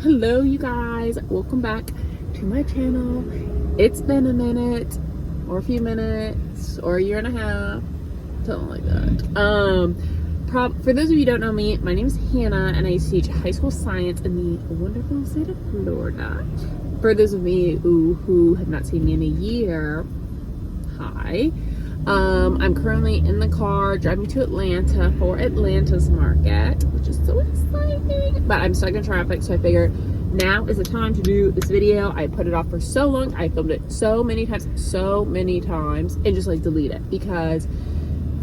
Hello you guys, welcome back to my channel. It's been a minute or a few minutes or a year and a half, something like that. For those of you who don't know me, my name is Hannah and I teach high school science in the wonderful state of Florida. For those of you who have not seen me in a year, hi. I'm currently in the car driving to Atlanta for Atlanta's market, which is so exciting, but I'm stuck in traffic, so I figured now is the time to do this video. I put it off for so long. I filmed it so many times, and just like delete it because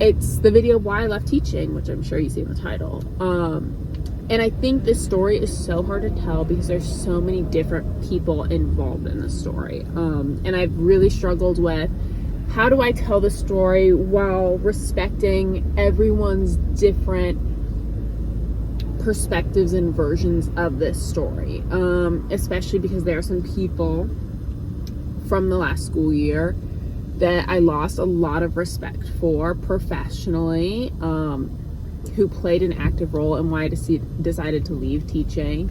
it's the video why I left teaching, which I'm sure you see in the title. And I think this story is so hard to tell because there's so many different people involved in the story. And I've really struggled with, how do I tell the story while respecting everyone's different perspectives and versions of this story? Especially because there are some people from the last school year that I lost a lot of respect for professionally, who played an active role in why I decided to leave teaching.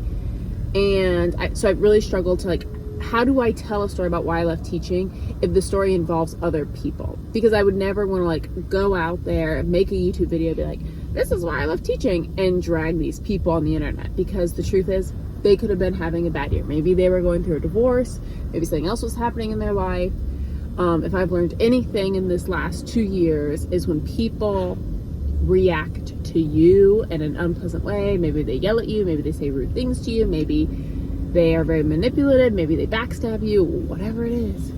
And so I've really struggled to how do I tell a story about why I left teaching if the story involves other people? Because I would never want to go out there and make a YouTube video and be like, this is why I left teaching, and drag these people on the internet, because the truth is they could have been having a bad year. Maybe they were going through a divorce, maybe something else was happening in their life. If I've learned anything in this last 2 years is when people react to you in an unpleasant way, maybe they yell at you, maybe they say rude things to you, maybe they are very manipulative, maybe they backstab you, whatever it is.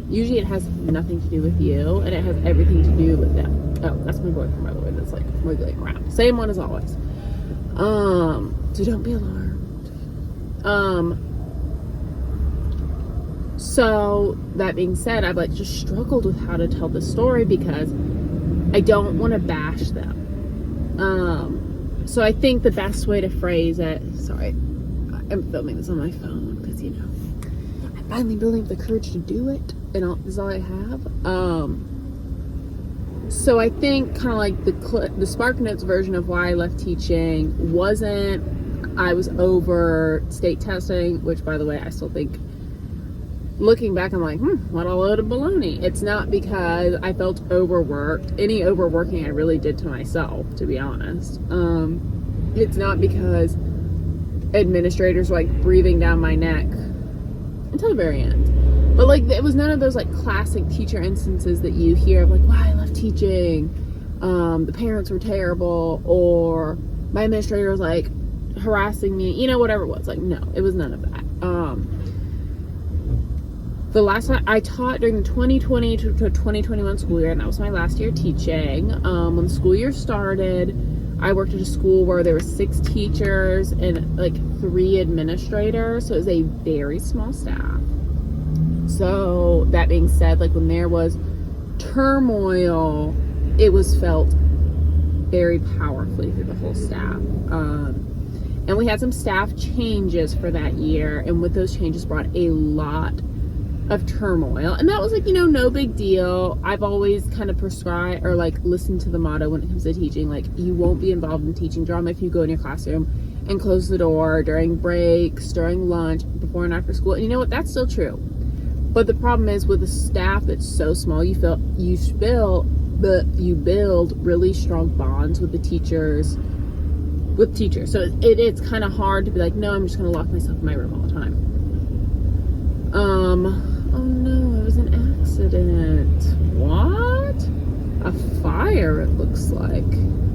Usually it has nothing to do with you, and it has everything to do with them. Oh, that's my boyfriend, by the way, that's wiggling around. Same one as always. So don't be alarmed. So that being said, I've just struggled with how to tell the story because I don't want to bash them. So I think the best way to phrase it, sorry, I'm filming this on my phone because, I'm finally building up the courage to do it, and this is all I have. So I think kind of like the SparkNotes version of why I left teaching wasn't I was over state testing, which, by the way, I still think, looking back, I'm like, what a load of baloney. It's not because I felt overworked. Any overworking I really did to myself, to be honest. It's not because administrators were breathing down my neck until the very end. But it was none of those classic teacher instances that you hear of why I left teaching. The parents were terrible, or my administrator was harassing me, whatever it was. No, it was none of that. The last time I taught during the 2020 to 2021 school year, and that was my last year teaching. When the school year started, I worked at a school where there were 6 teachers and 3 administrators, so it was a very small staff. So that being said, when there was turmoil, it was felt very powerfully through the whole staff. And we had some staff changes for that year, and with those changes brought a lot of turmoil, and that was no big deal. I've always kind of prescribed or listened to the motto when it comes to teaching, you won't be involved in teaching drama if you go in your classroom and close the door during breaks, during lunch, before and after school. And you know what, that's still true. But the problem is, with a staff that's so small, you build really strong bonds with teachers. So it's kind of hard to be no, I'm just going to lock myself in my room all the time. Oh no, it was an accident. What? A fire, it looks like.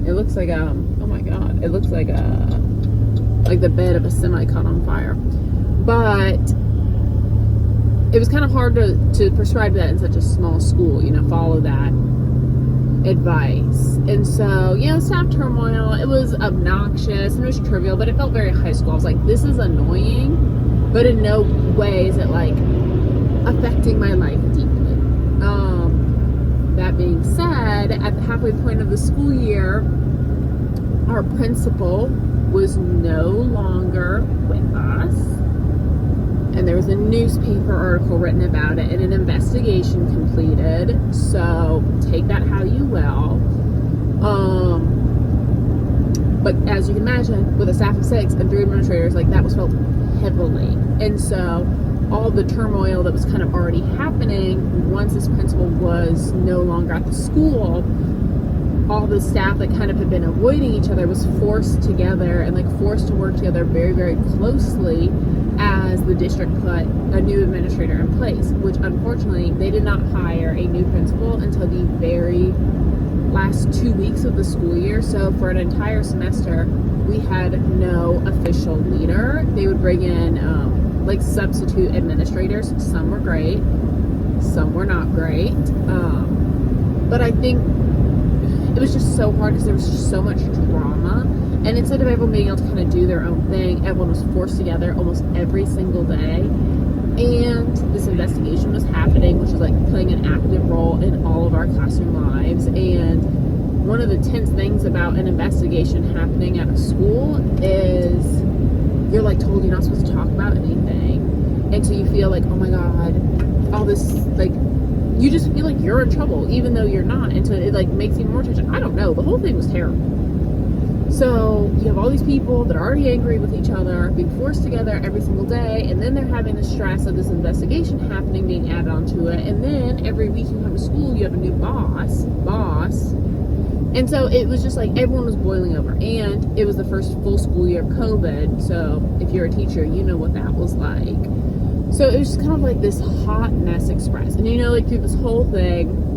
It looks like, oh my god, it looks like the bed of a semi caught on fire. But it was kind of hard to prescribe that in such a small school, follow that advice. And so, staff turmoil, it was obnoxious and it was trivial, but it felt very high school. I was this is annoying, but in no way is it affecting my life deeply. That being said, at the halfway point of the school year, our principal was no longer with us, and there was a newspaper article written about it and an investigation completed. So take that how you will. But as you can imagine, with a staff of 6 and 3 administrators, like, that was felt heavily. And so all the turmoil that was kind of already happening once this principal was no longer at the school, all the staff that kind of had been avoiding each other was forced together and, like, forced to work together very, very closely as the district put a new administrator in place, which unfortunately they did not hire a new principal until the very last 2 weeks of the school year. So for an entire semester, we had no official leader. They would bring in like substitute administrators. Some were great, some were not great. But I think it was just so hard because there was just so much drama. And instead of everyone being able to kind of do their own thing, everyone was forced together almost every single day. And this investigation was happening, which was like playing an active role in all of our classroom lives. And one of the tense things about an investigation happening at a school is you're like told you're not supposed to talk about anything. And so you feel like, oh my God, all this, like, you just feel like you're in trouble, even though you're not. And so it like makes even more tension. I don't know. The whole thing was terrible. So you have all these people that are already angry with each other, being forced together every single day, and then they're having the stress of this investigation happening, being added onto it, and then every week you come to school, you have a new boss, and so it was just like everyone was boiling over, and it was the first full school year of COVID, so if you're a teacher, you know what that was like. So it was just kind of like this hot mess express, and you know, like through this whole thing,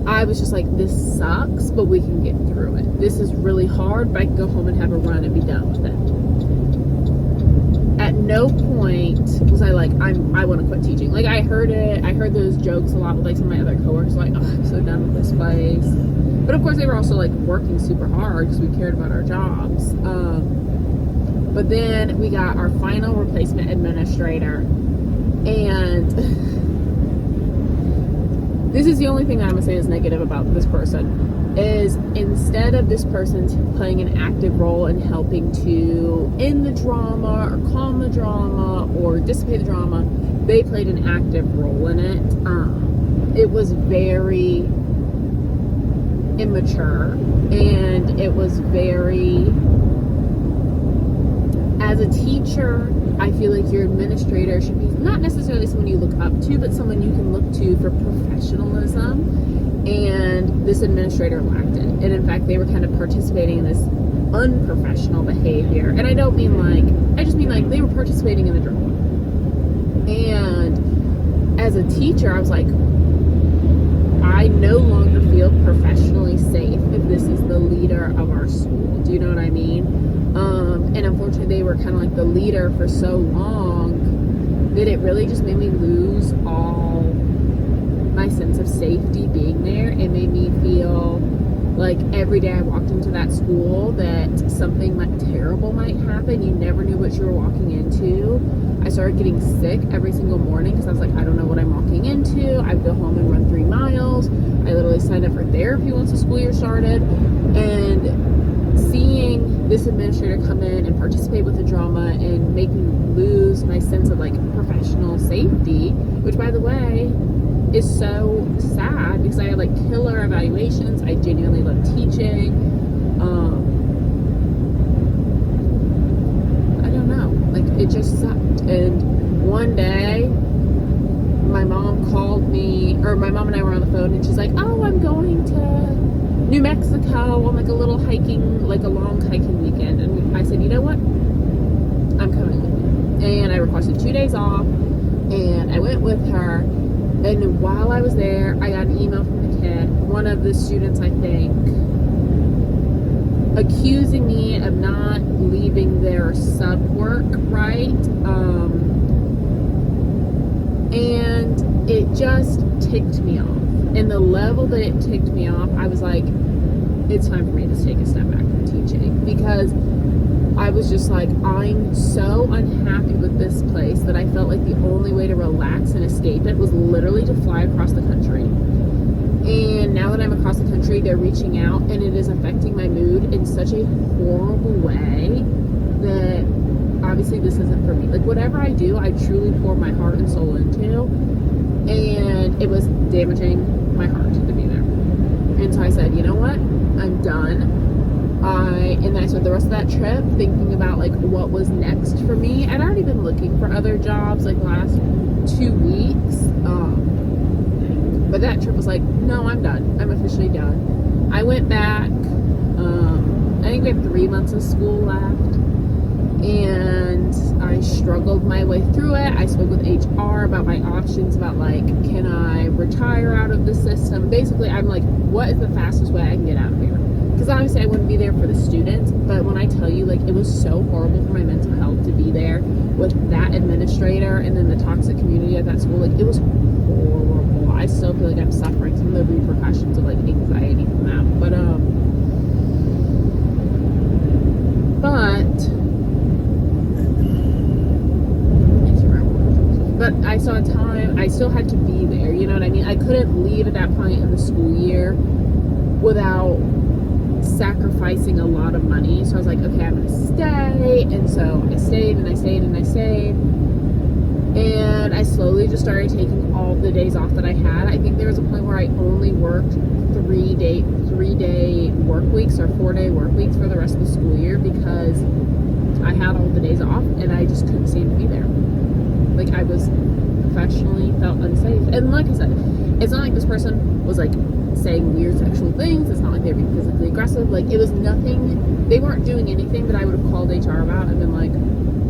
I was just like, this sucks, but we can get through it. This is really hard, but I can go home and have a run and be done with it. At no point was I like, I want to quit teaching. Like, I heard those jokes a lot with like some of my other coworkers, like, oh, I'm so done with this place. But of course, they were also like working super hard because we cared about our jobs. But then we got our final replacement administrator, and this is the only thing that I'm going to say is negative about this person, is instead of this person playing an active role in helping to end the drama or calm the drama or dissipate the drama, they played an active role in it. It was very immature, and it was very, as a teacher, I feel like your administrator should be not necessarily someone you look up to, but someone you can look to for professionalism. And this administrator lacked it. And in fact, they were kind of participating in this unprofessional behavior. And I don't mean like, I just mean like they were participating in the drama. And as a teacher, I was like, I no longer feel professionally safe if this is the leader of our school. Do you know what I mean? And unfortunately, they were kind of like the leader for so long that it really just made me lose all my sense of safety being there. It made me feel like every day I walked into that school that something terrible might happen. You never knew what you were walking into. I started getting sick every single morning because I was like, I don't know what I'm walking into. I'd go home and run 3 miles. I literally signed up for therapy once the school year started. And seeing this administrator come in and participate with the drama and make me lose my sense of like professional safety, which by the way is so sad because I had like killer evaluations. I genuinely love teaching. I don't know, like it just sucked. And one day my mom called me, or my mom and I were on the phone, and she's like, oh, I'm going to New Mexico on like a little hiking, like a long hiking weekend. And I said, you know what, I'm coming with you. And I requested 2 days off, and I went with her. And while I was there, I got an email from the kid, one of the students, I think, accusing me of not leaving their sub work right. And it just ticked me off. And the level that it ticked me off, I was like, it's time for me to take a step back from teaching, because I was just like, I'm so unhappy with this place that I felt like the only way to relax and escape it was literally to fly across the country. And now that I'm across the country, they're reaching out, and it is affecting my mood in such a horrible way that obviously this isn't for me. Like, whatever I do, I truly pour my heart and soul into, and it was damaging my heart to be there. And so I said, you know what? I'm done. And then I spent the rest of that trip thinking about like what was next for me. I'd already been looking for other jobs like the last 2 weeks. But that trip was like, no, I'm done. I'm officially done. I went back. I think we had 3 months of school left. And I struggled my way through it. I spoke with HR about my options, about like, can I retire out of the system? Basically, I'm like, what is the fastest way I can get out of here? Because obviously I wouldn't be there for the students, but when I tell you, like, it was so horrible for my mental health to be there with that administrator and then the toxic community at that school. Like, it was horrible. I still feel like I'm suffering some of the repercussions of like anxiety from that. But I saw time, I still had to be there, you know what I mean? I couldn't leave at that point in the school year without sacrificing a lot of money. So I was like, okay, I'm gonna stay. And so I stayed and I stayed and I stayed. And I slowly just started taking all the days off that I had. I think there was a point where I only worked 3-day work weeks or 4-day work weeks for the rest of the school year because I had all the days off and I just couldn't seem to be there. Like, I was professionally felt unsafe. And like I said, it's not like this person was like saying weird sexual things. It's not like they were being physically aggressive. Like, it was nothing. They weren't doing anything that I would have called HR about and been like,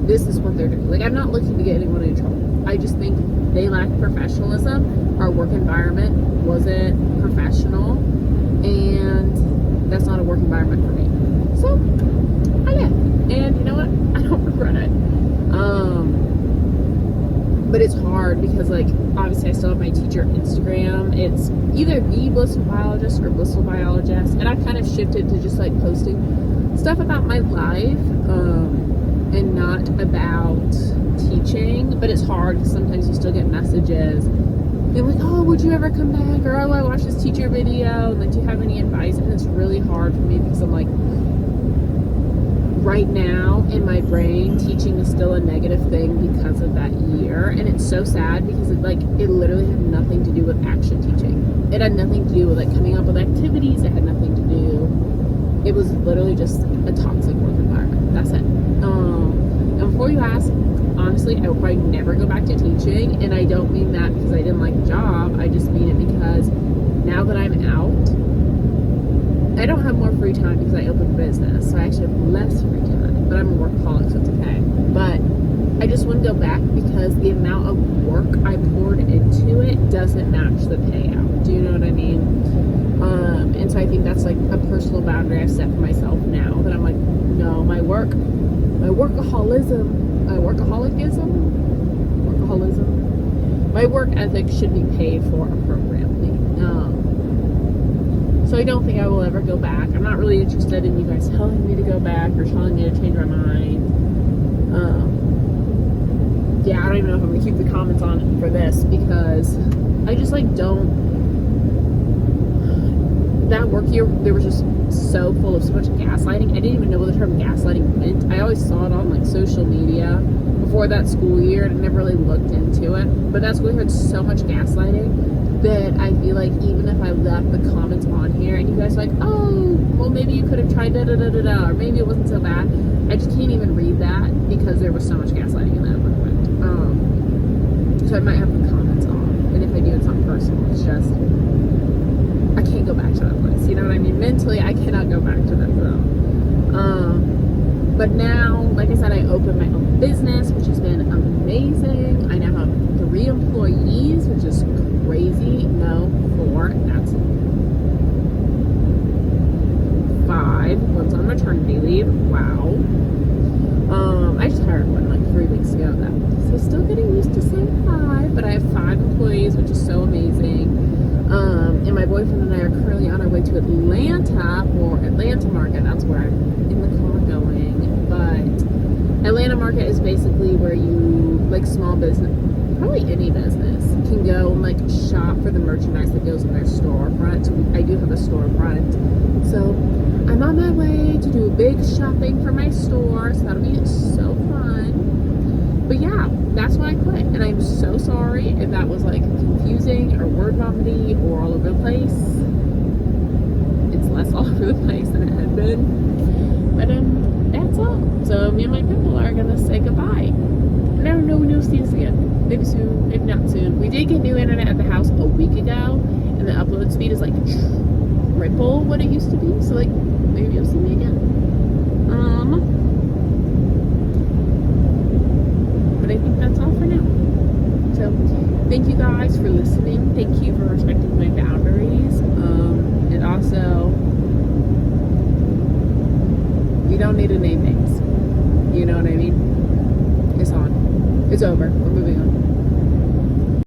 this is what they're doing. Like, I'm not looking to get anyone in trouble. I just think they lacked professionalism. Our work environment wasn't professional, and that's not a work environment for me. So I left, and you know what? I don't regret it. But it's hard because, like, obviously I still have my teacher Instagram. It's either the Blissful Biologist or Blissful Biologist, and I've kind of shifted to just like posting stuff about my life and not about teaching. But it's hard because sometimes you still get messages they're like, oh, would you ever come back, or oh, I watched this teacher video, and like, do you have any advice? And it's really hard for me because I'm like, right now in my brain, teaching is still a negative thing because of that year. And it's so sad because it literally had nothing to do with action teaching. It had nothing to do with like coming up with activities. It had nothing to do. It was literally just a toxic work environment. That's it. And before you ask, honestly, I will probably never go back to teaching. And I don't mean that because I didn't like the job. I just mean it because now that I'm out, I don't have more free time because I opened a business, so I actually have less free time, but I'm a workaholic, so it's okay. But I just wouldn't go back because the amount of work I poured into it doesn't match the payout. Do you know what I mean? And so I think that's like a personal boundary I've set for myself now, that I'm like, no, my work ethic should be paid for appropriately. So I don't think I will ever go back. I'm not really interested in you guys telling me to go back or telling me to change my mind. Yeah, I don't even know if I'm going to keep the comments on for this because I just like don't. That work year, there was just so full of so much gaslighting. I didn't even know what the term gaslighting meant. I always saw it on like social media before that school year and I never really looked into it. But that school year had so much gaslighting that I feel like even if I left the comments on here and you guys are like, oh, well, maybe you could have tried da-da-da-da-da, or maybe it wasn't so bad, I just can't even read that because there was so much gaslighting in that environment. So I might have the comments off, and if I do, it's not personal. It's just, I can't go back to that place. You know what I mean? Mentally, I cannot go back to that zone. But now, like I said, I opened my own business, which has been amazing. I now have 3 employees, which is crazy. No, 4. That's 5. One's on maternity leave. Wow. I just hired one like 3 weeks ago. So still getting used to saying 5, but I have 5 employees, which is so amazing. And my boyfriend and I are currently on our way to Atlanta for Atlanta Market. That's where I'm in the car going. But Atlanta Market is basically where you, like, small business, probably any business, can go and like shop for the merchandise that goes in their storefront. I do have a storefront, so I'm on my way to do big shopping for my store, so that'll be so fun. But yeah, that's why I quit, and I'm so sorry if that was like confusing or word vomity or all over the place. It's less all over the place than it had been. But that's all. So me and my people are gonna say goodbye. Never know when you'll see us again. Maybe soon, maybe not soon. We did get new internet at the house a week ago, and the upload speed is like triple what it used to be. So like, maybe you'll see me again. But I think that's all for now. So thank you guys for listening. Thank you for respecting my boundaries. And also, we don't need to name names. You know what I mean? It's on. It's over. We're moving on.